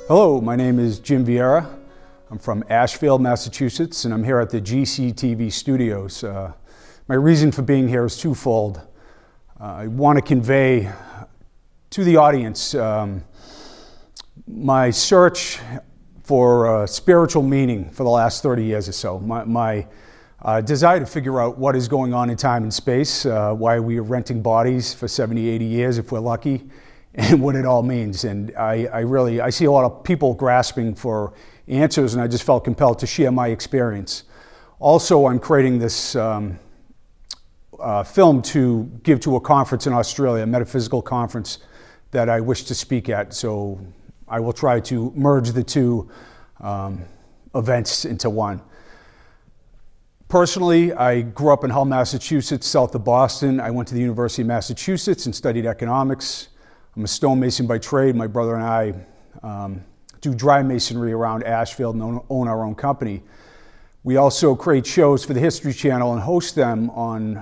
Hello, my name is Jim Vieira. I'm from Ashfield, Massachusetts, and I'm here at the GCTV studios. My reason for being here is twofold. I want to convey to the audience my search for spiritual meaning for the last 30 years or so. My desire to figure out what is going on in time and space, why we are renting bodies for 70, 80 years if we're lucky, and what it all means. And I see a lot of people grasping for answers, and I just felt compelled to share my experience. Also, I'm creating this film to give to a conference in Australia, a metaphysical conference that I wish to speak at. So I will try to merge the two events into one. Personally, I grew up in Hull, Massachusetts, south of Boston. I went to the University of Massachusetts and studied economics. I'm a stonemason by trade. My brother and I do dry masonry around Ashfield and own our own company. We also create shows for the History Channel and host them on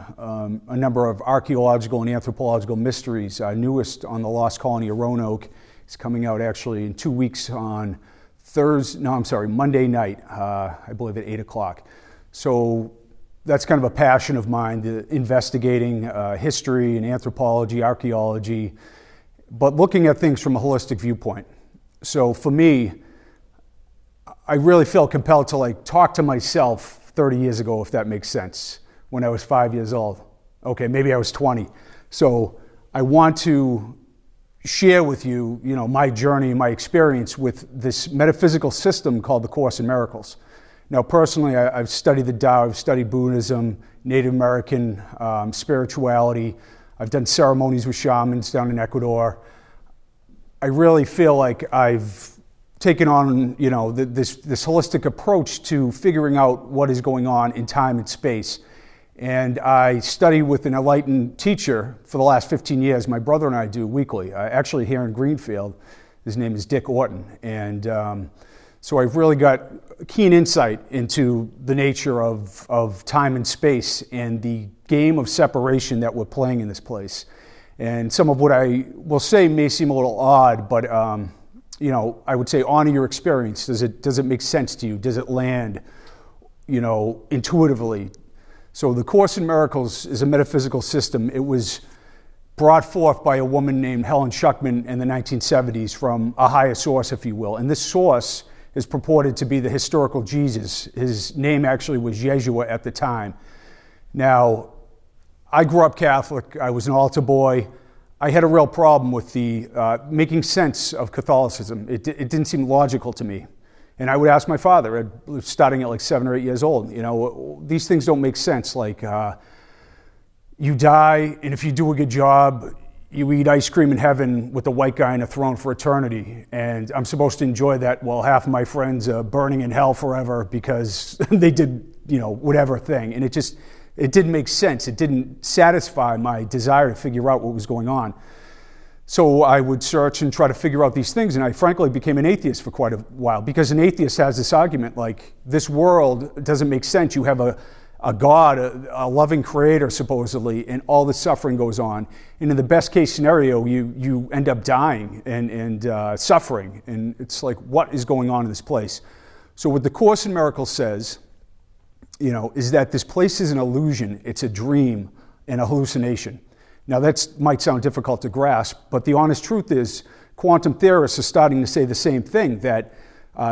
a number of archaeological and anthropological mysteries. Our newest, on the Lost Colony of Roanoke, is coming out actually in 2 weeks on Monday night, I believe at 8 o'clock. So that's kind of a passion of mine, the investigating history and anthropology, archaeology, but looking at things from a holistic viewpoint. So for me, I really felt compelled to talk to myself 30 years ago, if that makes sense, when I was 5 years old. Okay, maybe I was 20. So I want to share with you, my journey, my experience with this metaphysical system called the Course in Miracles. Now, personally, I've studied the Tao, I've studied Buddhism, Native American spirituality. I've done ceremonies with shamans down in Ecuador. I really feel like I've taken on, this holistic approach to figuring out what is going on in time and space. And I study with an enlightened teacher for the last 15 years. My brother and I do weekly, actually here in Greenfield. His name is Dick Orton. And so I've really got keen insight into the nature of time and space and the game of separation that we're playing in this place. And some of what I will say may seem a little odd, but I would say honor your experience. Does it make sense to you? Does it land, intuitively? So the Course in Miracles is a metaphysical system. It was brought forth by a woman named Helen Schuckman in the 1970s from a higher source, if you will. And this source is purported to be the historical Jesus. His name actually was Yeshua at the time. Now, I grew up Catholic. I was an altar boy. I had a real problem with the making sense of Catholicism. It didn't seem logical to me. And I would ask my father, starting at 7 or 8 years old, these things don't make sense. You die, and if you do a good job, you eat ice cream in heaven with a white guy in a throne for eternity. And I'm supposed to enjoy that while half of my friends are burning in hell forever because they did, whatever thing. And it didn't make sense. It didn't satisfy my desire to figure out what was going on. So I would search and try to figure out these things, and I frankly became an atheist for quite a while, because an atheist has this argument this world doesn't make sense. You have a God, a loving creator supposedly, and all the suffering goes on. And in the best case scenario, you end up dying and suffering. And it's what is going on in this place? So what the Course in Miracles says, is that this place is an illusion, it's a dream and a hallucination. Now that might sound difficult to grasp, but the honest truth is quantum theorists are starting to say the same thing, that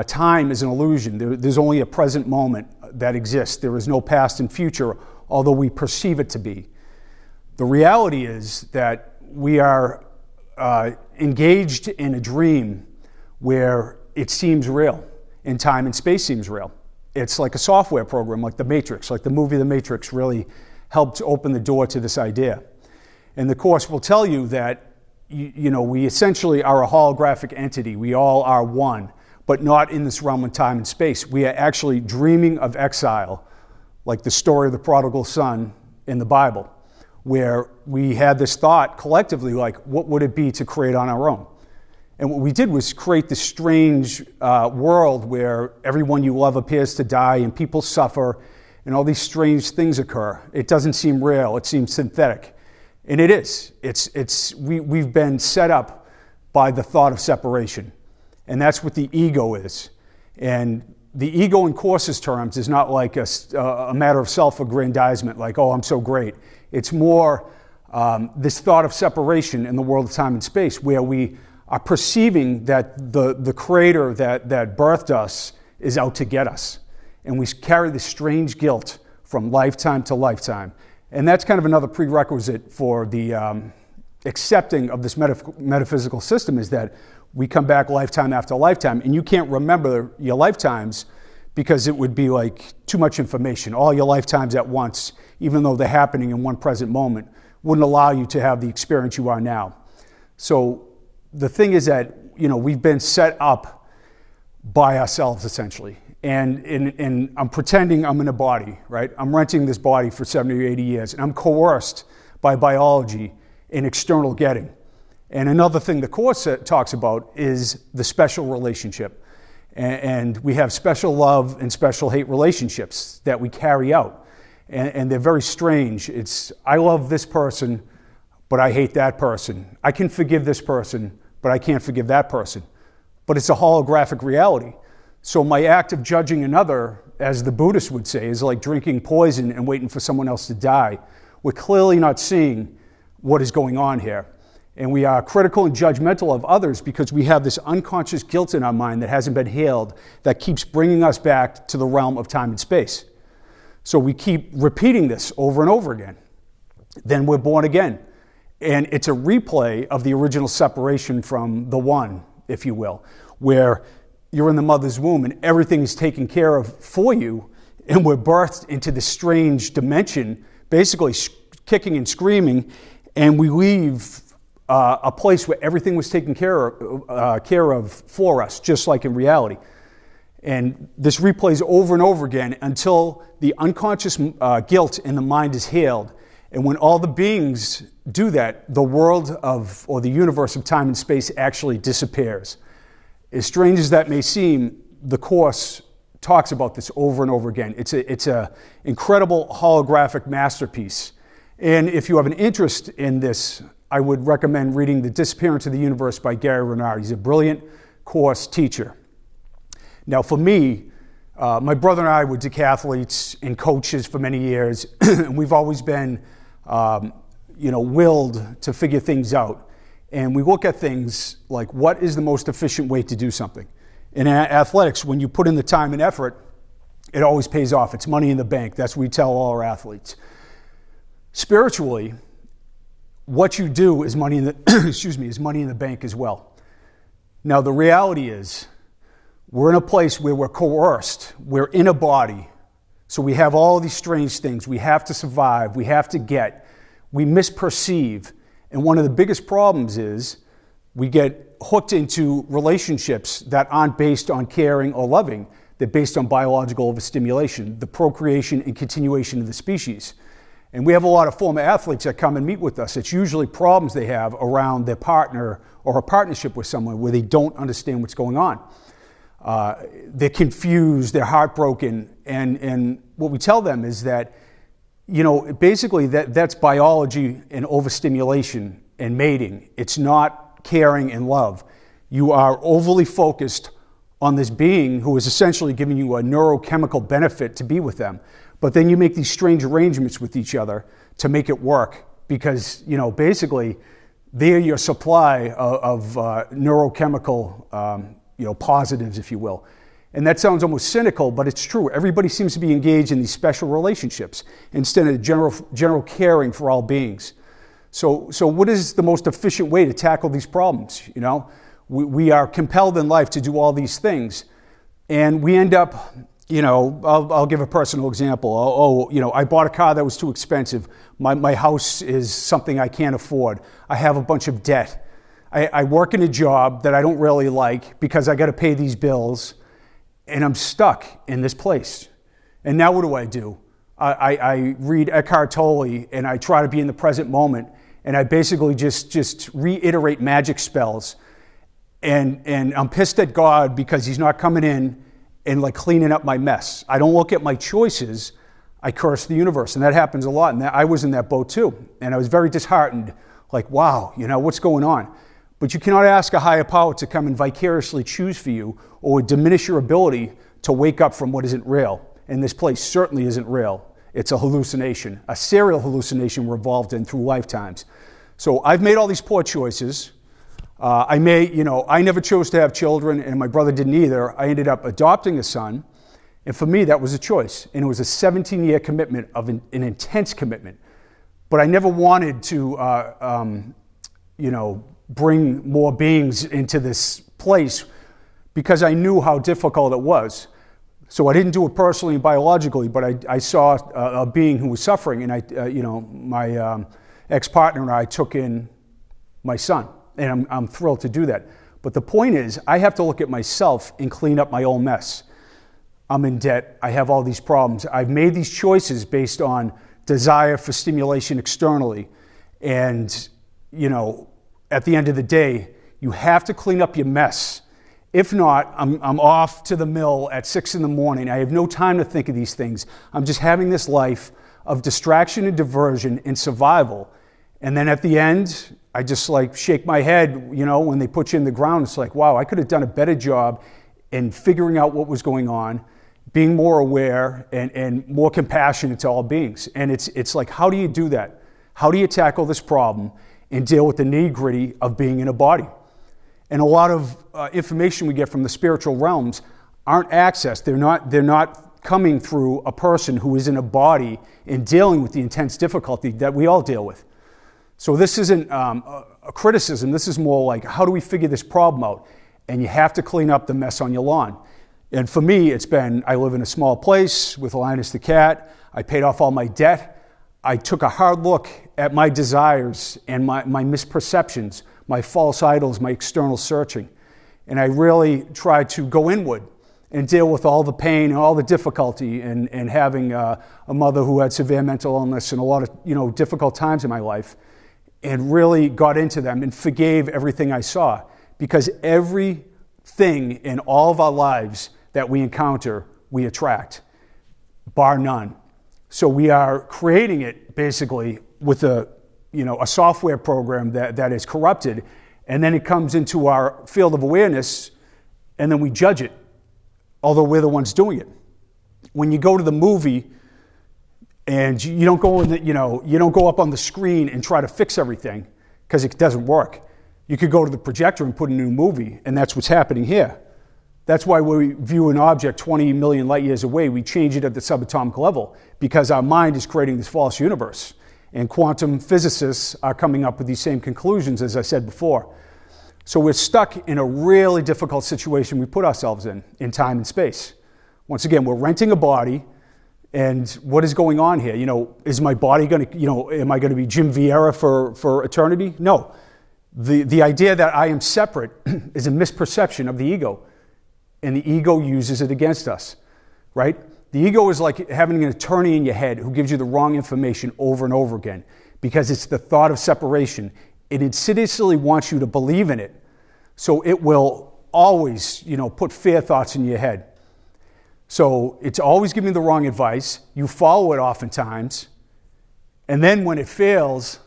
time is an illusion. There's only a present moment that exists. There is no past and future, although we perceive it to be. The reality is that we are engaged in a dream where it seems real, and time and space seems real. It's like a software program, like The Matrix, like the movie The Matrix really helped open the door to this idea. And the Course will tell you that, we essentially are a holographic entity. We all are one, but not in this realm of time and space. We are actually dreaming of exile, like the story of the prodigal son in the Bible, where we had this thought collectively, what would it be to create on our own? And what we did was create this strange world where everyone you love appears to die and people suffer and all these strange things occur. It doesn't seem real. It seems synthetic. And it is. We've been set up by the thought of separation. And that's what the ego is. And the ego in Course's terms is not like a matter of self-aggrandizement, like, oh, I'm so great. It's more this thought of separation in the world of time and space, where we are perceiving that the creator that birthed us is out to get us. And we carry this strange guilt from lifetime to lifetime. And that's kind of another prerequisite for the accepting of this metaphysical system, is that we come back lifetime after lifetime, and you can't remember your lifetimes because it would be like too much information. All your lifetimes at once, even though they're happening in one present moment, wouldn't allow you to have the experience you are now. So the thing is that, we've been set up by ourselves, essentially. And I'm pretending I'm in a body, right? I'm renting this body for 70 or 80 years, and I'm coerced by biology in external getting. And another thing the Course talks about is the special relationship. And we have special love and special hate relationships that we carry out. And they're very strange. It's, I love this person, but I hate that person. I can forgive this person, but I can't forgive that person. But it's a holographic reality. So my act of judging another, as the Buddhists would say, is like drinking poison and waiting for someone else to die. We're clearly not seeing what is going on here. And we are critical and judgmental of others because we have this unconscious guilt in our mind that hasn't been healed, that keeps bringing us back to the realm of time and space. So we keep repeating this over and over again. Then we're born again. And it's a replay of the original separation from the one, if you will, where you're in the mother's womb and everything is taken care of for you, and we're birthed into this strange dimension, basically kicking and screaming, and we leave a place where everything was taken care of for us, just like in reality. And this replays over and over again until the unconscious guilt in the mind is healed. And when all the beings do that, the world or the universe of time and space actually disappears. As strange as that may seem, the Course talks about this over and over again. It's an incredible holographic masterpiece. And if you have an interest in this, I would recommend reading The Disappearance of the Universe by Gary Renard. He's a brilliant Course teacher. Now for me, my brother and I were decathletes and coaches for many years, and we've always been willed to figure things out. And we look at things like, what is the most efficient way to do something? In athletics, when you put in the time and effort, it always pays off. It's money in the bank. That's what we tell all our athletes. Spiritually, what you do is money in the is money in the bank as well. Now the reality is, we're in a place where we're coerced. We're in a body, so we have all these strange things. We have to survive. We have to get. We misperceive, and one of the biggest problems is we get hooked into relationships that aren't based on caring or loving. They're based on biological overstimulation, the procreation and continuation of the species. And we have a lot of former athletes that come and meet with us. It's usually problems they have around their partner or a partnership with someone where they don't understand what's going on. They're confused, they're heartbroken, and what we tell them is that, basically that's biology and overstimulation and mating. It's not caring and love. You are overly focused on this being who is essentially giving you a neurochemical benefit to be with them. But then you make these strange arrangements with each other to make it work because, basically they're your supply of neurochemical, positives, if you will. And that sounds almost cynical, but it's true. Everybody seems to be engaged in these special relationships instead of general caring for all beings. So what is the most efficient way to tackle these problems? We are compelled in life to do all these things, and we end up, I'll give a personal example. I bought a car that was too expensive. My house is something I can't afford. I have a bunch of debt. I work in a job that I don't really like because I got to pay these bills, and I'm stuck in this place. And now what do? I read Eckhart Tolle, and I try to be in the present moment, and I basically just reiterate magic spells. And I'm pissed at God because he's not coming in and cleaning up my mess. I don't look at my choices. I curse the universe. And that happens a lot. And I was in that boat too. And I was very disheartened. Wow, what's going on? But you cannot ask a higher power to come and vicariously choose for you or diminish your ability to wake up from what isn't real. And this place certainly isn't real. It's a hallucination, a serial hallucination we're involved in through lifetimes. So I've made all these poor choices. I never chose to have children, and my brother didn't either. I ended up adopting a son, and for me, that was a choice. And it was a 17-year commitment of an intense commitment. But I never wanted to, bring more beings into this place because I knew how difficult it was. So I didn't do it personally and biologically, but I saw a being who was suffering, and my ex-partner and I took in my son, and I'm thrilled to do that. But the point is, I have to look at myself and clean up my own mess. I'm in debt. I have all these problems. I've made these choices based on desire for stimulation externally, and at the end of the day, you have to clean up your mess. If not, I'm off to the mill at 6 a.m. I have no time to think of these things. I'm just having this life of distraction and diversion and survival. And then at the end, I just shake my head, when they put you in the ground. It's like, wow, I could have done a better job in figuring out what was going on, being more aware and more compassionate to all beings. And it's like, how do you do that? How do you tackle this problem and deal with the nitty-gritty of being in a body? And a lot of information we get from the spiritual realms aren't accessed. They're not coming through a person who is in a body and dealing with the intense difficulty that we all deal with. So this isn't a criticism. This is more like, how do we figure this problem out? And you have to clean up the mess on your lawn. And for me, it's been, I live in a small place with Linus the cat. I paid off all my debt. I took a hard look at my desires and my misperceptions, my false idols, my external searching. And I really tried to go inward and deal with all the pain and all the difficulty and having a mother who had severe mental illness and a lot of difficult times in my life, and really got into them and forgave everything I saw. Because everything in all of our lives that we encounter, we attract, bar none. So we are creating it basically with a software program that is corrupted, and then it comes into our field of awareness, and then we judge it, although we're the ones doing it. When you go to the movie, and you don't go you don't go up on the screen and try to fix everything because it doesn't work. You could go to the projector and put a new movie, and that's what's happening here. That's why when we view an object 20 million light years away, we change it at the subatomic level, because our mind is creating this false universe. And quantum physicists are coming up with these same conclusions, as I said before. So we're stuck in a really difficult situation we put ourselves in time and space. Once again, we're renting a body, and what is going on here? Is my body going to, am I going to be Jim Vieira for eternity? No. The idea that I am separate is a misperception of the ego, and the ego uses it against us, right? The ego is like having an attorney in your head who gives you the wrong information over and over again, because it's the thought of separation. It insidiously wants you to believe in it, so it will always, put fear thoughts in your head. So it's always giving the wrong advice. You follow it oftentimes, and then when it fails,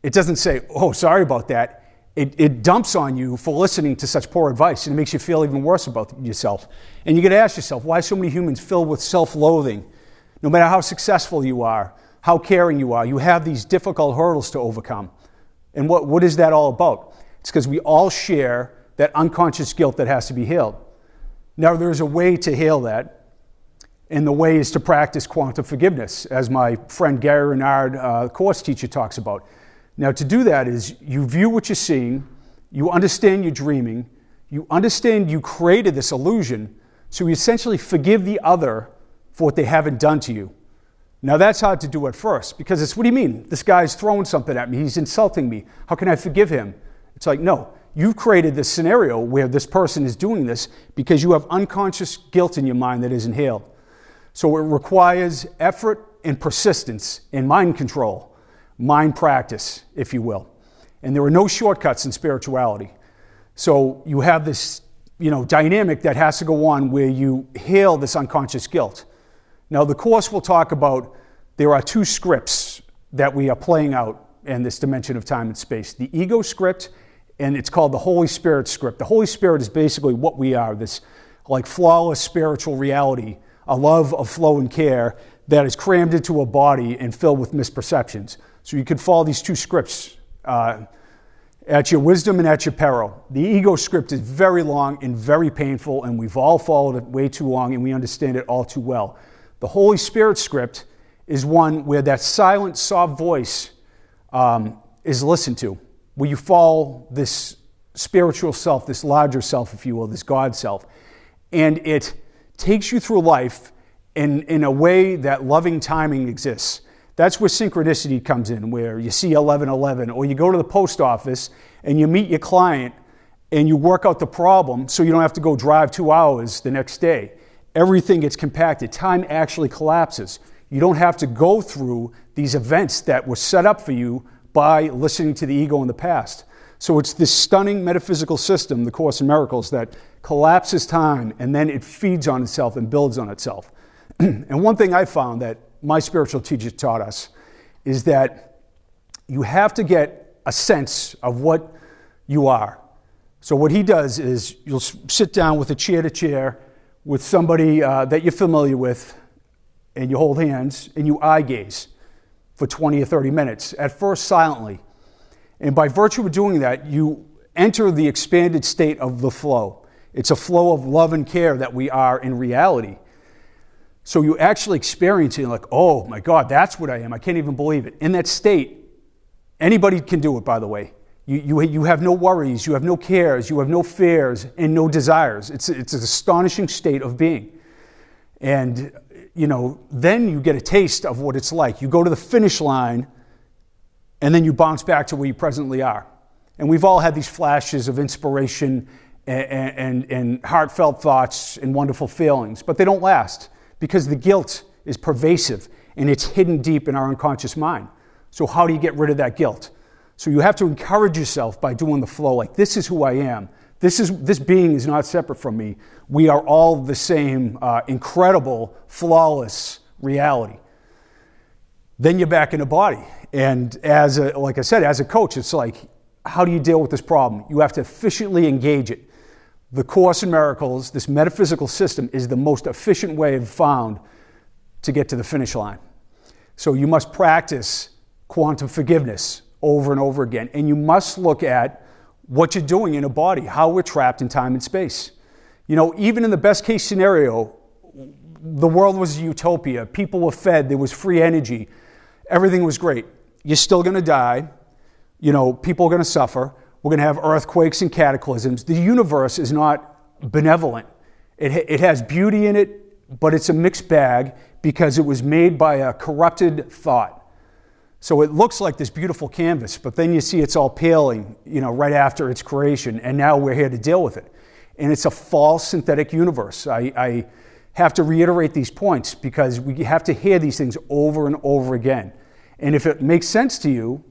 it doesn't say, "Oh, sorry about that." It dumps on you for listening to such poor advice, and it makes you feel even worse about yourself. And you got to ask yourself, why so many humans filled with self-loathing? No matter how successful you are, how caring you are, you have these difficult hurdles to overcome. And what is that all about? It's because we all share that unconscious guilt that has to be healed. Now, there's a way to heal that, and the way is to practice quantum forgiveness, as my friend Gary Renard, course teacher, talks about. Now, to do that is you view what you're seeing, you understand you're dreaming, you understand you created this illusion, so you essentially forgive the other for what they haven't done to you. Now, that's hard to do at first, because it's, what do you mean? This guy's throwing something at me, he's insulting me. How can I forgive him? It's like, no, you've created this scenario where this person is doing this because you have unconscious guilt in your mind that isn't healed. So it requires effort and persistence and mind control. Mind practice, if you will. And there are no shortcuts in spirituality. So you have this, dynamic that has to go on where you heal this unconscious guilt. Now, the course will talk about, there are two scripts that we are playing out in this dimension of time and space. The ego script and it's called the Holy Spirit script. The Holy Spirit is basically what we are, this like flawless spiritual reality, a love of flow and care that is crammed into a body and filled with misperceptions. So you can follow these two scripts at your wisdom and at your peril. The ego script is very long and very painful, and we've all followed it way too long, and we understand it all too well. The Holy Spirit script is one where that silent, soft voice is listened to, where you follow this spiritual self, this larger self, if you will, this God self, and it takes you through life in a way that loving timing exists. That's where synchronicity comes in, where you see 11:11, or you go to the post office and you meet your client and you work out the problem so you don't have to go drive 2 hours the next day. Everything gets compacted. Time actually collapses. You don't have to go through these events that were set up for you by listening to the ego in the past. So it's this stunning metaphysical system, the Course in Miracles, that collapses time and then it feeds on itself and builds on itself. And one thing I found that my spiritual teacher taught us is that you have to get a sense of what you are. So what he does is you'll sit down with a chair to chair with somebody that you're familiar with, and you hold hands and you eye gaze for 20 or 30 minutes, at first silently. And by virtue of doing that, you enter the expanded state of the flow. It's a flow of love and care that we are in reality. So you actually experience it like, oh my God, that's what I am. I can't even believe it. In that state, anybody can do it, by the way. You have no worries, you have no cares, you have no fears, and no desires. It's an astonishing state of being. And, then you get a taste of what it's like. You go to the finish line, and then you bounce back to where you presently are. And we've all had these flashes of inspiration and heartfelt thoughts and wonderful feelings, but they don't last because the guilt is pervasive and it's hidden deep in our unconscious mind. So how do you get rid of that guilt? So you have to encourage yourself by doing the flow, like, this is who I am. This being is not separate from me. We are all the same incredible, flawless reality. Then you're back in the body. And like I said, as a coach, it's like, how do you deal with this problem? You have to efficiently engage it. The Course in Miracles, this metaphysical system, is the most efficient way I've found to get to the finish line. So you must practice quantum forgiveness over and over again. And you must look at what you're doing in a body, how we're trapped in time and space. Even in the best case scenario, the world was a utopia. People were fed. There was free energy. Everything was great. You're still going to die. People are going to suffer. We're going to have earthquakes and cataclysms. The universe is not benevolent. It has beauty in it, but it's a mixed bag because it was made by a corrupted thought. So it looks like this beautiful canvas, but then you see it's all paling, right after its creation, and now we're here to deal with it. And it's a false synthetic universe. I have to reiterate these points because we have to hear these things over and over again. And if it makes sense to you,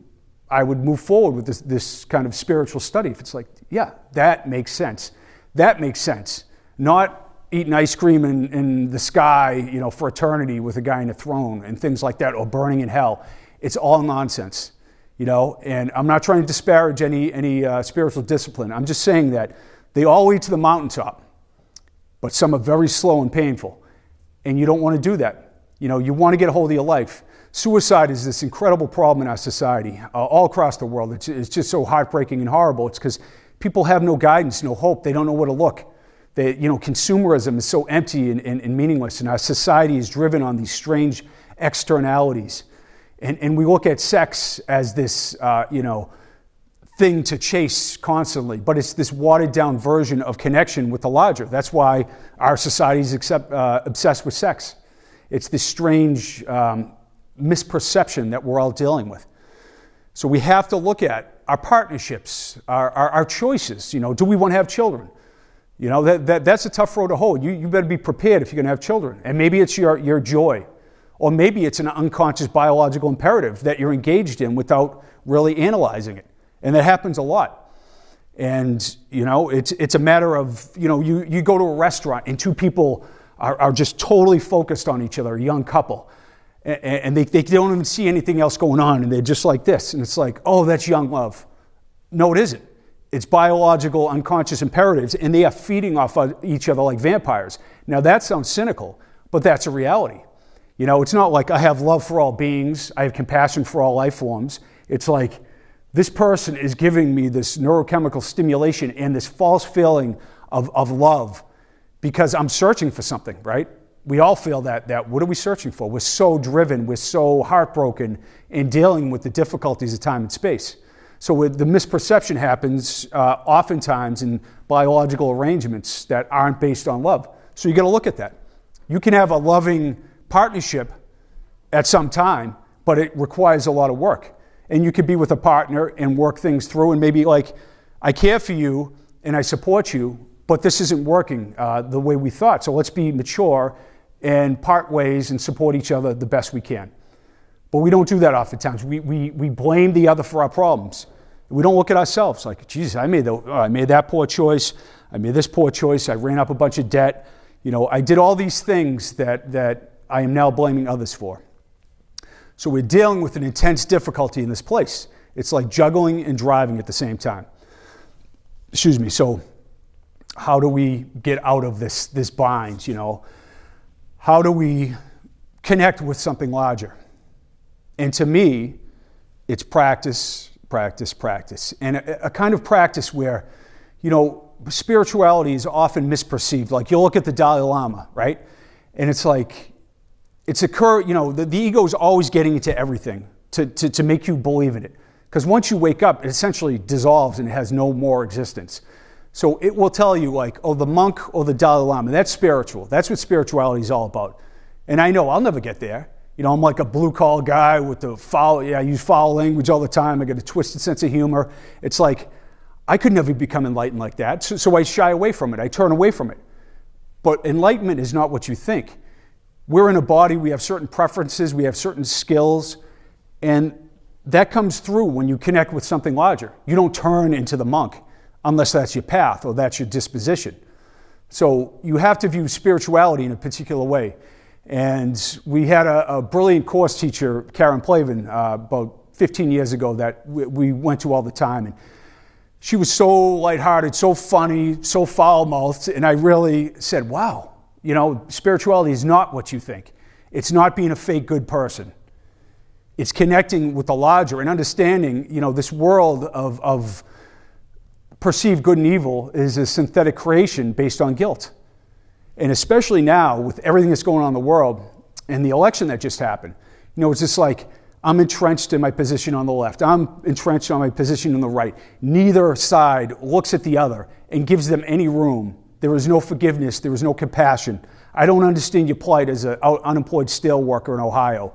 I would move forward with this kind of spiritual study. If it's like, yeah, that makes sense. That makes sense. Not eating ice cream in the sky, for eternity with a guy in a throne and things like that, or burning in hell. It's all nonsense, and I'm not trying to disparage any spiritual discipline. I'm just saying that they all lead to the mountaintop, but some are very slow and painful, and you don't want to do that. You want to get a hold of your life. Suicide is this incredible problem in our society, all across the world. It's just so heartbreaking and horrible. It's because people have no guidance, no hope. They don't know where to look. Consumerism is so empty and meaningless, and our society is driven on these strange externalities. And we look at sex as this, thing to chase constantly, but it's this watered-down version of connection with the larger. That's why our society is obsessed with sex. It's this strange misperception that we're all dealing with. So we have to look at our partnerships, our choices. Do we want to have children? That's a tough road to hold. You better be prepared if you're going to have children. And maybe it's your joy. Or maybe it's an unconscious biological imperative that you're engaged in without really analyzing it. And that happens a lot. And, it's a matter of, you go to a restaurant and two people are just totally focused on each other, a young couple. And they don't even see anything else going on. And they're just like this. And it's like, oh, that's young love. No, it isn't. It's biological, unconscious imperatives, and they are feeding off of each other like vampires. Now that sounds cynical, but that's a reality. You know, it's not like I have love for all beings, I have compassion for all life forms. It's like this person is giving me this neurochemical stimulation and this false feeling of love because I'm searching for something, right? We all feel that. What are we searching for? We're so driven, we're so heartbroken in dealing with the difficulties of time and space. So the misperception happens oftentimes in biological arrangements that aren't based on love. So you got to look at that. You can have a loving partnership at some time, but it requires a lot of work. And you could be with a partner and work things through and maybe like, I care for you and I support you, but this isn't working the way we thought. So let's be mature and part ways and support each other the best we can. But we don't do that oftentimes. We blame the other for our problems. We don't look at ourselves like, Jesus, I made that poor choice. I made this poor choice. I ran up a bunch of debt. You know, I did all these things that I am now blaming others for. So we're dealing with an intense difficulty in this place. It's like juggling and driving at the same time. Excuse me. So how do we get out of this bind, you know? How do we connect with something larger? And to me, it's practice, practice, practice. And a kind of practice where, you know, spirituality is often misperceived. Like you look at the Dalai Lama, right? And it's like, you know, the ego is always getting into everything to make you believe in it. Because once you wake up, it essentially dissolves and it has no more existence. So it will tell you like, oh, the monk or the Dalai Lama, that's spiritual. That's what spirituality is all about. And I know I'll never get there. You know, I'm like a blue-collar guy with I use foul language all the time. I got a twisted sense of humor. It's like, I could never become enlightened like that. So I shy away from it. I turn away from it. But enlightenment is not what you think. We're in a body, we have certain preferences, we have certain skills, and that comes through when you connect with something larger. You don't turn into the monk unless that's your path or that's your disposition. So you have to view spirituality in a particular way. And we had a brilliant course teacher, Karen Plavin, about 15 years ago that we went to all the time. And she was so lighthearted, so funny, so foul-mouthed, and I really said, wow, you know, spirituality is not what you think. It's not being a fake good person. It's connecting with the larger and understanding, you know, this world of perceived good and evil is a synthetic creation based on guilt. And especially now with everything that's going on in the world and the election that just happened, you know, it's just like, I'm entrenched in my position on the left. I'm entrenched on my position on the right. Neither side looks at the other and gives them any room. There is no forgiveness. There is no compassion. I don't understand your plight as an unemployed steel worker in Ohio.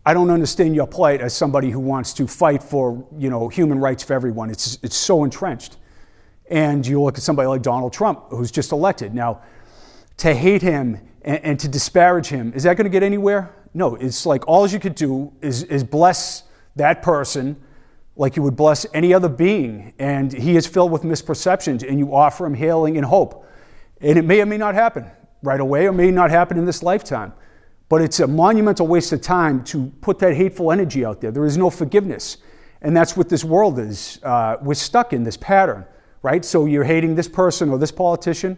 I don't understand your plight as somebody who wants to fight for, you know, human rights for everyone. It's so entrenched. And you look at somebody like Donald Trump, who's just elected. Now, to hate him and to disparage him, is that going to get anywhere? No, it's like all you could do is bless that person like you would bless any other being. And he is filled with misperceptions, and you offer him healing and hope. And it may or may not happen right away, or may not happen in this lifetime. But it's a monumental waste of time to put that hateful energy out there. There is no forgiveness. And that's what this world is. We're stuck in this pattern, right? So you're hating this person or this politician.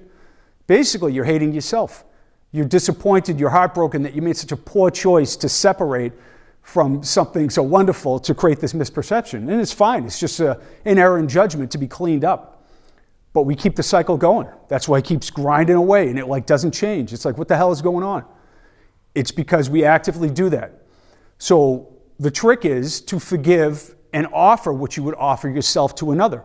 Basically, you're hating yourself. You're disappointed, you're heartbroken that you made such a poor choice to separate from something so wonderful to create this misperception. And it's fine. It's just an error in judgment to be cleaned up. But we keep the cycle going. That's why it keeps grinding away and it like doesn't change. It's like, what the hell is going on? It's because we actively do that. So the trick is to forgive and offer what you would offer yourself to another.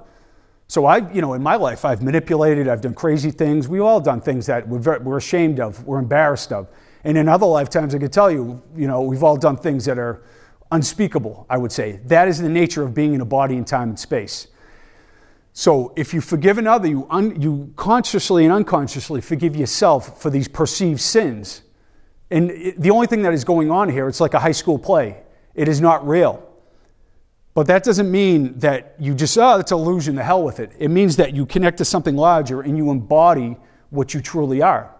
So in my life, I've manipulated, I've done crazy things. We've all done things that we're ashamed of, we're embarrassed of. And in other lifetimes, I could tell you, we've all done things that are unspeakable, I would say. That is the nature of being in a body in time and space. So if you forgive another, you consciously and unconsciously forgive yourself for these perceived sins. And the only thing that is going on here, it's like a high school play. It is not real. But that doesn't mean that you just, it's an illusion, the hell with it. It means that you connect to something larger and you embody what you truly are,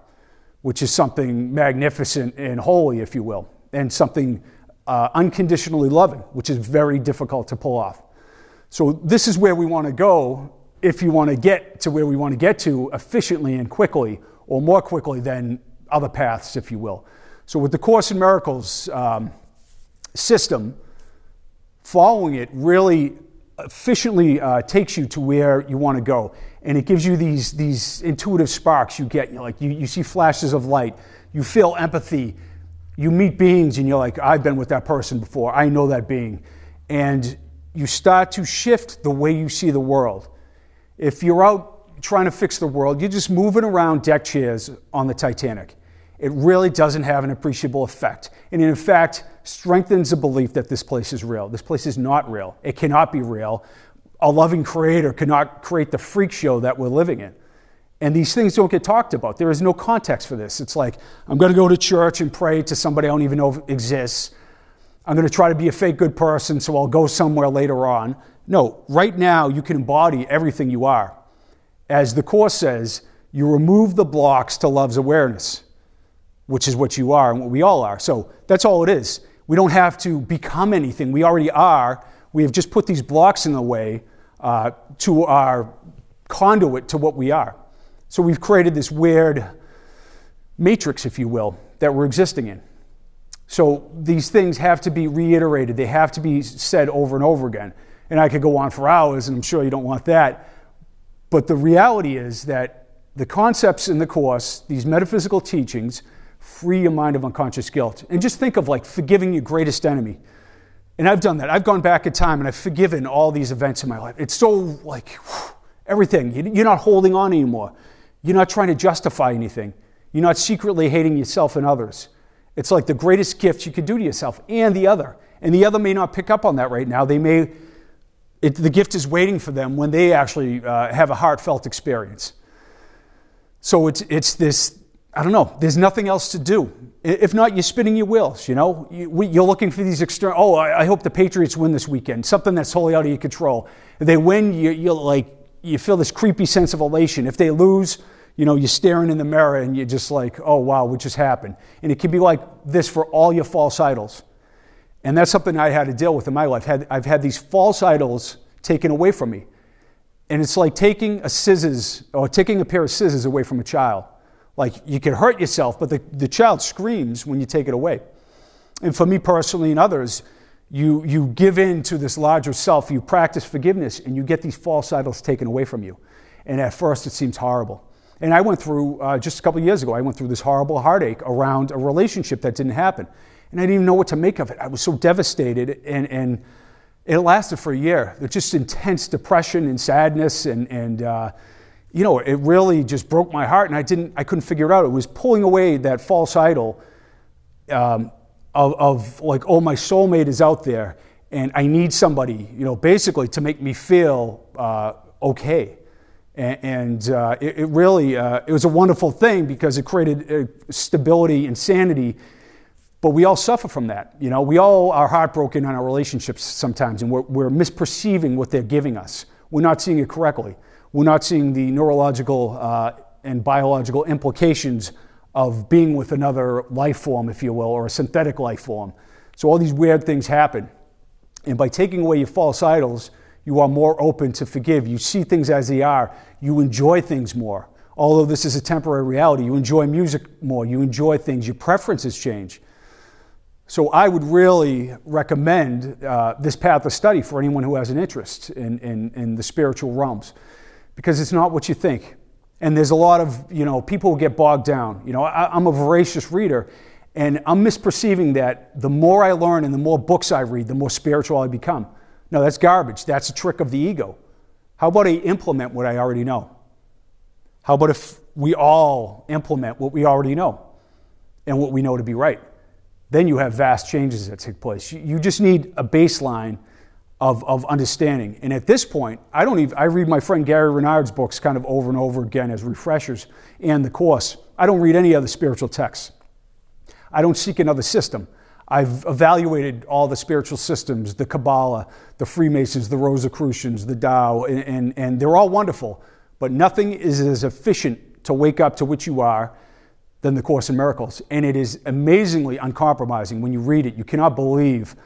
which is something magnificent and holy, if you will, and something unconditionally loving, which is very difficult to pull off. So this is where we want to go if you want to get to where we want to get to efficiently and quickly, or more quickly than other paths, if you will. So with the Course in Miracles system, following it really efficiently takes you to where you want to go. And it gives you these intuitive sparks you get. You see flashes of light. You feel empathy. You meet beings and you're like, I've been with that person before. I know that being. And you start to shift the way you see the world. If you're out trying to fix the world, you're just moving around deck chairs on the Titanic. It really doesn't have an appreciable effect. And in fact, strengthens the belief that this place is real. This place is not real. It cannot be real. A loving creator cannot create the freak show that we're living in. And these things don't get talked about. There is no context for this. It's like, I'm going to go to church and pray to somebody I don't even know exists. I'm going to try to be a fake good person, so I'll go somewhere later on. No, right now you can embody everything you are. As the Course says, you remove the blocks to love's awareness, which is what you are and what we all are. So that's all it is. We don't have to become anything. We already are. We have just put these blocks in the way to our conduit to what we are. So we've created this weird matrix, if you will, that we're existing in. So these things have to be reiterated. They have to be said over and over again. And I could go on for hours, and I'm sure you don't want that. But the reality is that the concepts in the Course, these metaphysical teachings, free your mind of unconscious guilt. And just think of like forgiving your greatest enemy. And I've done that. I've gone back in time and I've forgiven all these events in my life. It's so like everything. You're not holding on anymore. You're not trying to justify anything. You're not secretly hating yourself and others. It's like the greatest gift you could do to yourself and the other. And the other may not pick up on that right now. The gift is waiting for them when they actually have a heartfelt experience. So it's this, I don't know, there's nothing else to do. If not, you're spinning your wheels, you know? You're looking for these external, I hope the Patriots win this weekend, something that's totally out of your control. If they win, you feel this creepy sense of elation. If they lose, you're staring in the mirror and you're just like, oh, wow, what just happened? And it can be like this for all your false idols. And that's something I had to deal with in my life. I've had these false idols taken away from me. And it's like taking a pair of scissors away from a child. Like, you can hurt yourself, but the child screams when you take it away. And for me personally and others, you give in to this larger self, you practice forgiveness, and you get these false idols taken away from you. And at first, it seems horrible. And I went through, just a couple of years ago, I went through this horrible heartache around a relationship that didn't happen. And I didn't even know what to make of it. I was so devastated, and it lasted for a year. It's just intense depression and sadness, and it really just broke my heart, and I couldn't figure it out. It was pulling away that false idol of like, oh, my soulmate is out there, and I need somebody, basically to make me feel okay. And it really, it was a wonderful thing because it created stability and sanity. But we all suffer from that. We all are heartbroken in our relationships sometimes, and we're misperceiving what they're giving us. We're not seeing it correctly. We're not seeing the neurological and biological implications of being with another life form, if you will, or a synthetic life form. So all these weird things happen. And by taking away your false idols, you are more open to forgive. You see things as they are. You enjoy things more. Although this is a temporary reality, you enjoy music more. You enjoy things. Your preferences change. So I would really recommend this path of study for anyone who has an interest in the spiritual realms, because it's not what you think. And there's a lot of people who get bogged down. I'm a voracious reader, and I'm misperceiving that the more I learn and the more books I read, the more spiritual I become. No, that's garbage. That's a trick of the ego. How about I implement what I already know? How about if we all implement what we already know and what we know to be right? Then you have vast changes that take place. You just need a baseline of understanding. And at this point, I read my friend Gary Renard's books kind of over and over again as refreshers and the Course. I don't read any other spiritual texts. I don't seek another system. I've evaluated all the spiritual systems, the Kabbalah, the Freemasons, the Rosicrucians, the Tao, and they're all wonderful. But nothing is as efficient to wake up to which you are than the Course in Miracles. And it is amazingly uncompromising. When you read it, you cannot believe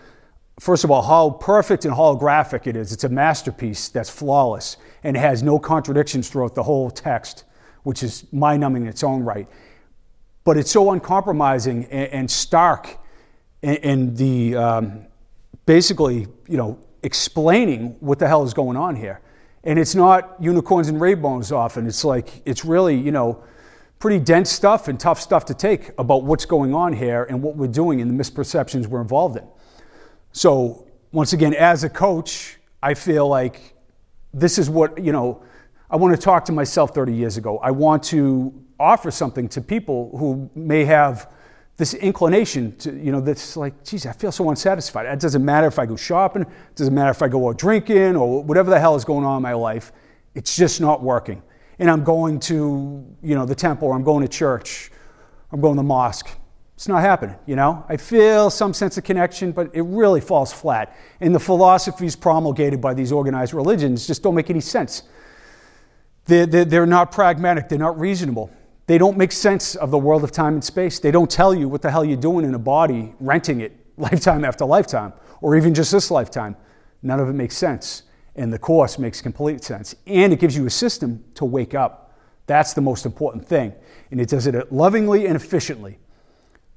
first of all, how perfect and holographic it is. It's a masterpiece that's flawless and has no contradictions throughout the whole text, which is mind-numbing in its own right. But it's so uncompromising and stark in the basically, explaining what the hell is going on here. And it's not unicorns and rainbows often. It's really, pretty dense stuff and tough stuff to take about what's going on here and what we're doing and the misperceptions we're involved in. So once again, as a coach, I feel like this is what, I want to talk to myself 30 years ago. I want to offer something to people who may have this inclination to, that's like, geez, I feel so unsatisfied. It doesn't matter if I go shopping, it doesn't matter if I go out drinking or whatever the hell is going on in my life. It's just not working. And I'm going to, the temple, or I'm going to church, I'm going to the mosque. It's not happening, I feel some sense of connection, but it really falls flat. And the philosophies promulgated by these organized religions just don't make any sense. They're not pragmatic, they're not reasonable. They don't make sense of the world of time and space. They don't tell you what the hell you're doing in a body, renting it lifetime after lifetime, or even just this lifetime. None of it makes sense. And the Course makes complete sense. And it gives you a system to wake up. That's the most important thing. And it does it lovingly and efficiently.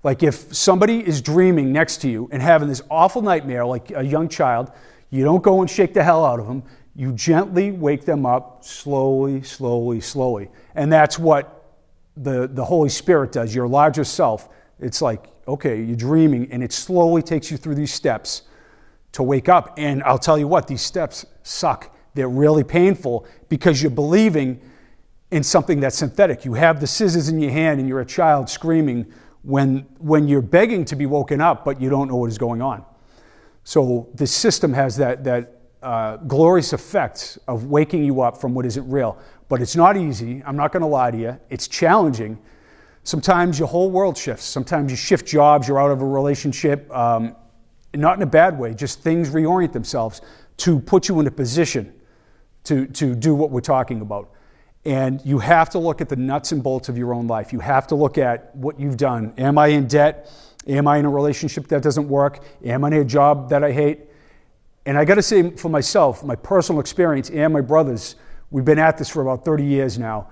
Like if somebody is dreaming next to you and having this awful nightmare, like a young child, you don't go and shake the hell out of them. You gently wake them up slowly, slowly, slowly. And that's what the Holy Spirit does, your larger self. It's like, okay, you're dreaming, and it slowly takes you through these steps to wake up. And I'll tell you what, these steps suck. They're really painful because you're believing in something that's synthetic. You have the scissors in your hand and you're a child screaming when you're begging to be woken up, but you don't know what is going on. So this system has that glorious effect of waking you up from what isn't real. But it's not easy. I'm not going to lie to you. It's challenging. Sometimes your whole world shifts. Sometimes you shift jobs. You're out of a relationship. Not in a bad way. Just things reorient themselves to put you in a position to do what we're talking about. And you have to look at the nuts and bolts of your own life. You have to look at what you've done. Am I in debt? Am I in a relationship that doesn't work? Am I in a job that I hate? And I got to say for myself, my personal experience and my brothers, we've been at this for about 30 years now.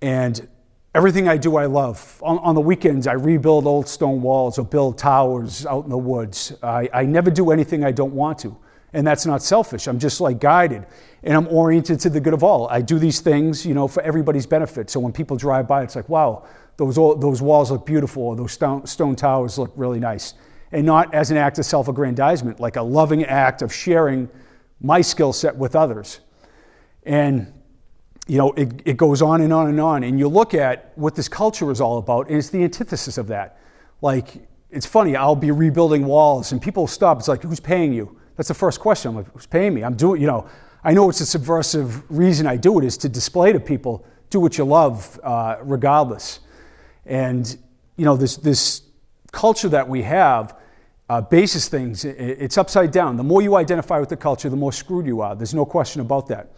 And everything I do, I love. On the weekends, I rebuild old stone walls or build towers out in the woods. I never do anything I don't want to. And that's not selfish. I'm just like guided. And I'm oriented to the good of all. I do these things, for everybody's benefit. So when people drive by, it's like, wow, those walls look beautiful, or those stone towers look really nice. And not as an act of self-aggrandizement, like a loving act of sharing my skill set with others. And, it goes on and on and on. And you look at what this culture is all about, and it's the antithesis of that. Like, it's funny, I'll be rebuilding walls, and people stop. It's like, who's paying you? That's the first question. I'm like, who's paying me? I'm doing, I know it's a subversive reason I do it is to display to people, do what you love, regardless. And, this culture that we have bases things. It's upside down. The more you identify with the culture, the more screwed you are. There's no question about that.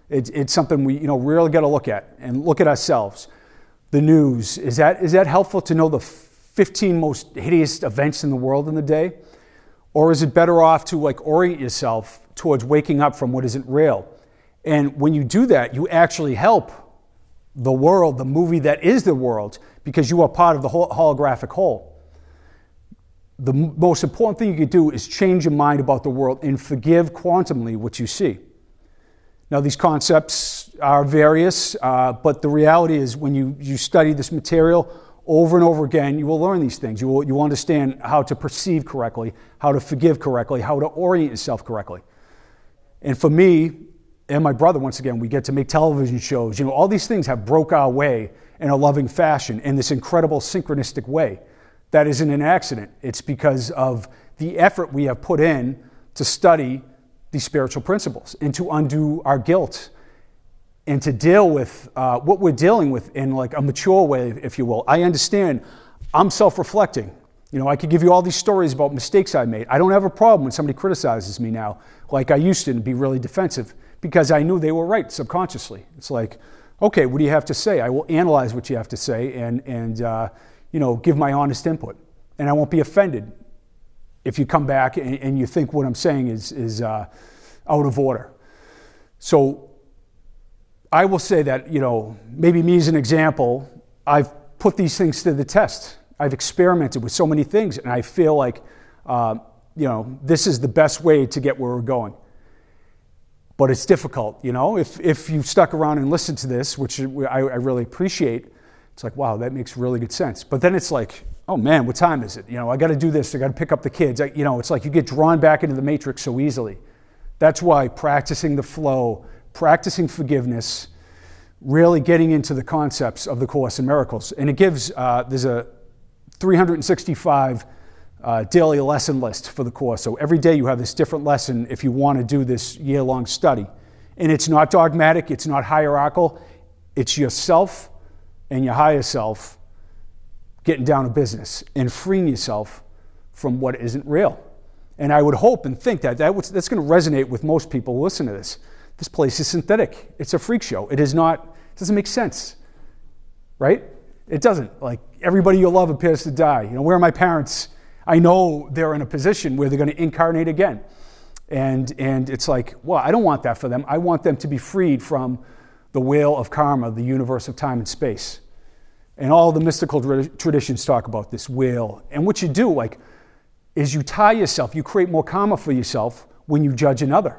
It's something we really got to look at and look at ourselves. The news, is that helpful to know the 15 most hideous events in the world in the day? Or is it better off to orient yourself towards waking up from what isn't real? And when you do that, you actually help the world, the movie that is the world, because you are part of the whole holographic whole. The most important thing you can do is change your mind about the world and forgive quantumly what you see. Now, these concepts are various, but the reality is when you study this material over and over again, you will learn these things. You will understand how to perceive correctly, how to forgive correctly, how to orient yourself correctly. And for me and my brother, once again, we get to make television shows. All these things have broke our way in a loving fashion in this incredible synchronistic way. That isn't an accident. It's because of the effort we have put in to study these spiritual principles and to undo our guilt and to deal with what we're dealing with in a mature way, if you will. I understand. I'm self-reflecting. I could give you all these stories about mistakes I made. I don't have a problem when somebody criticizes me now, like I used to, and be really defensive, because I knew they were right subconsciously. It's like, okay, what do you have to say? I will analyze what you have to say and give my honest input. And I won't be offended if you come back and you think what I'm saying is out of order. So I will say that, maybe me as an example, I've put these things to the test. I've experimented with so many things, and I feel like, this is the best way to get where we're going. But it's difficult, If you've stuck around and listened to this, which I really appreciate, it's like, wow, that makes really good sense. But then it's like, oh man, what time is it? I got to do this. I got to pick up the kids. It's like you get drawn back into the matrix so easily. That's why practicing the flow, practicing forgiveness, really getting into the concepts of the Course in Miracles. And it gives, there's a 365 daily lesson list for the Course. So every day you have this different lesson if you want to do this year-long study. And it's not dogmatic, it's not hierarchical, it's yourself and your higher self getting down to business and freeing yourself from what isn't real. And I would hope and think that's going to resonate with most people who listen to this. This place is synthetic. It's a freak show. It doesn't make sense, right? It doesn't. Like, everybody you love appears to die. Where are my parents? I know they're in a position where they're going to incarnate again. And it's like, well, I don't want that for them. I want them to be freed from the wheel of karma, the universe of time and space. And all the mystical traditions talk about this wheel. And what you do, is you tie yourself, you create more karma for yourself when you judge another.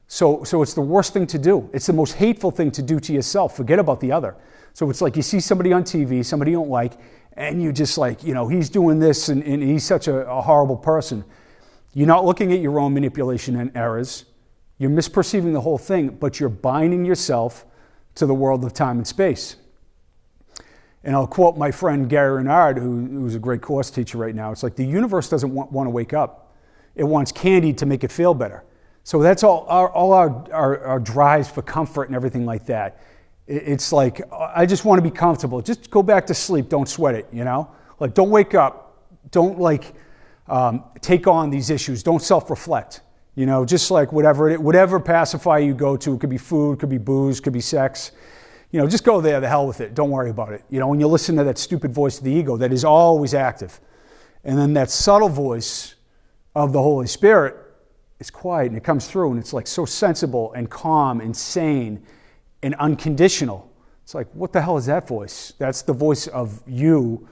So it's the worst thing to do. It's the most hateful thing to do to yourself. Forget about the other. So it's like you see somebody on TV, somebody you don't like, and you just he's doing this and he's such a horrible person. You're not looking at your own manipulation and errors. You're misperceiving the whole thing, but you're binding yourself to the world of time and space. And I'll quote my friend Gary Renard, who's a great course teacher right now. It's like the universe doesn't want to wake up. It wants candy to make it feel better. So that's all our drives for comfort and everything like that. It's like, I just want to be comfortable. Just go back to sleep. Don't sweat it, Don't wake up. Don't take on these issues. Don't self-reflect. Just like whatever pacifier you go to, it could be food, could be booze, could be sex. Just go there, the hell with it. Don't worry about it. When you listen to that stupid voice of the ego that is always active. And then that subtle voice of the Holy Spirit is quiet and it comes through and it's like so sensible and calm and sane and unconditional. It's like, what the hell is that voice? That's the voice of you,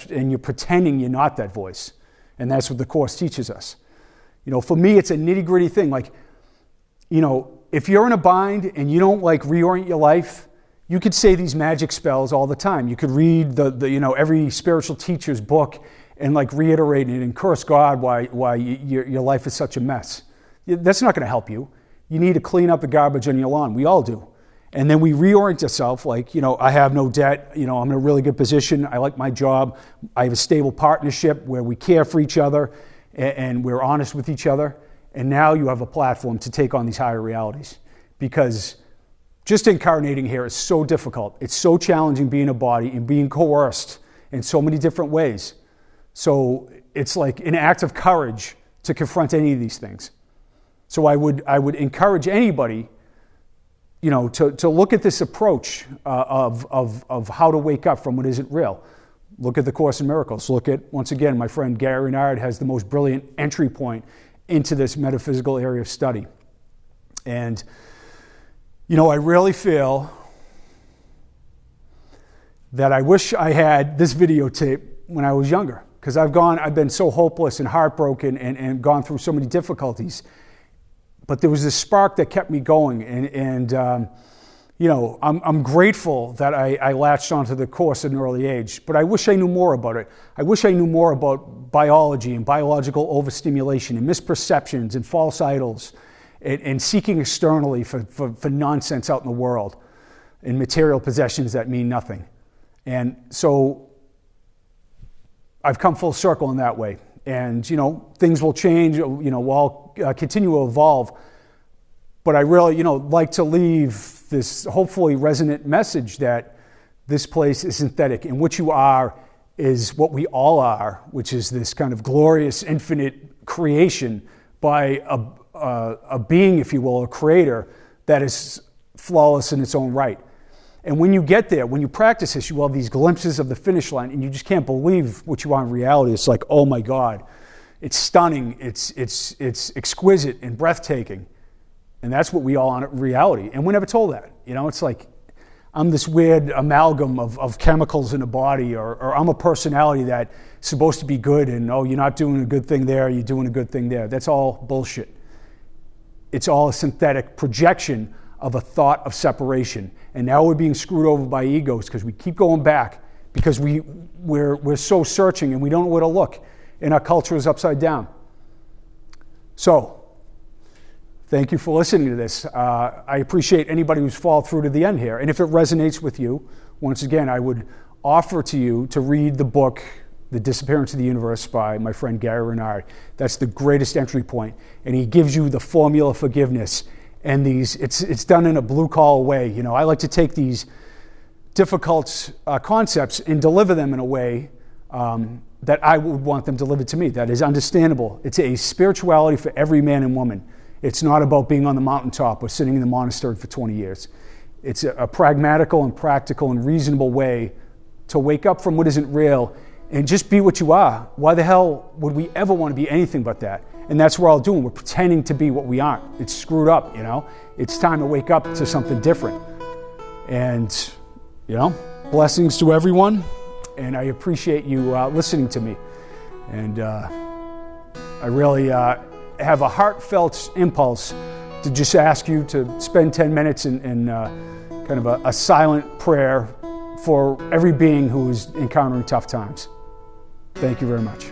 and you're pretending you're not that voice. And that's what the Course teaches us. For me, it's a nitty-gritty thing. If you're in a bind and you don't reorient your life, you could say these magic spells all the time. You could read the every spiritual teacher's book and reiterate it and curse God why your life is such a mess. That's not going to help you. You need to clean up the garbage on your lawn. We all do. And then we reorient ourselves I have no debt. I'm in a really good position. I like my job. I have a stable partnership where we care for each other and we're honest with each other. And now you have a platform to take on these higher realities because just incarnating here is so difficult. It's so challenging being a body and being coerced in so many different ways. So it's like an act of courage to confront any of these things. So I would encourage anybody, to look at this approach of how to wake up from what isn't real. Look at the Course in Miracles. Look at, once again, my friend Gary Renard has the most brilliant entry point into this metaphysical area of study. And I really feel that I wish I had this videotape when I was younger, because I've been so hopeless and heartbroken and gone through so many difficulties. But there was this spark that kept me going, and I'm grateful that I latched onto the Course at an early age. But I wish I knew more about it. I wish I knew more about biology and biological overstimulation and misperceptions and false idols. And seeking externally for nonsense out in the world and material possessions that mean nothing. And so I've come full circle in that way. And, things will change, we'll all continue to evolve. But I really, like to leave this hopefully resonant message that this place is synthetic and what you are is what we all are, which is this kind of glorious infinite creation by a being, if you will, a creator that is flawless in its own right. And when you get there, when you practice this, you have these glimpses of the finish line and you just can't believe what you are in reality. It's like, oh my God, It's stunning, it's exquisite and breathtaking. And that's what we all are in reality. And we're never told that. You know, it's like I'm this weird amalgam of chemicals in the body, or I'm a personality that's supposed to be good, and oh, you're not doing a good thing there, you're doing a good thing there. That's all bullshit. It's all a synthetic projection of a thought of separation. And now we're being screwed over by egos because we keep going back because we're so searching and we don't know where to look. And our culture is upside down. So, thank you for listening to this. I appreciate anybody who's followed through to the end here. And if it resonates with you, once again, I would offer to you to read the book, The Disappearance of the Universe by my friend Gary Renard. That's the greatest entry point. And he gives you the formula for forgiveness. And it's done in a blue-collar way. You know, I like to take these difficult concepts and deliver them in a way that I would want them delivered to me, that is understandable. It's a spirituality for every man and woman. It's not about being on the mountaintop or sitting in the monastery for 20 years. It's a pragmatical and practical and reasonable way to wake up from what isn't real and just be what you are. Why the hell would we ever want to be anything but that? And that's what we're all doing. We're pretending to be what we aren't. It's screwed up, you know? It's time to wake up to something different. And, you know, blessings to everyone. And I appreciate you listening to me. And I really have a heartfelt impulse to just ask you to spend 10 minutes in kind of a silent prayer for every being who is encountering tough times. Thank you very much.